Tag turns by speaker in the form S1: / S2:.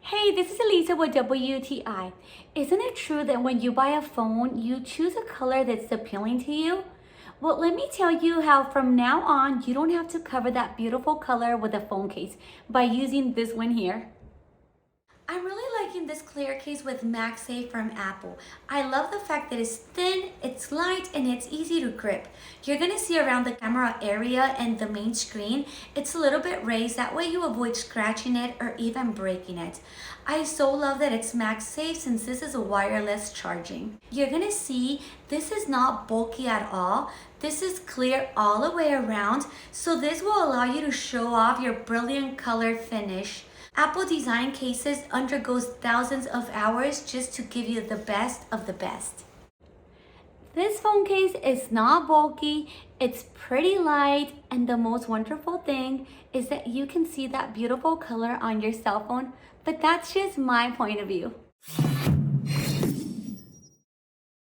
S1: Hey, this is Elisa with WTI. Isn't it true that when you buy a phone, you choose a color that's appealing to you? Well, let me tell you how from now on, you don't have to cover that beautiful color with a phone case by using this one here. I'm really liking this clear case with MagSafe from Apple. I love the fact that it's thin, it's light, and it's easy to grip. You're gonna see around the camera area and the main screen, it's a little bit raised, that way you avoid scratching it or even breaking it. I so love that it's MagSafe since this is a wireless charging. You're gonna see this is not bulky at all. This is clear all the way around, so this will allow you to show off your brilliant color finish. Apple design cases undergoes thousands of hours just to give you the best of the best. This phone case is not bulky, it's pretty light, and the most wonderful thing is that you can see that beautiful color on your cell phone, but that's just my point of view.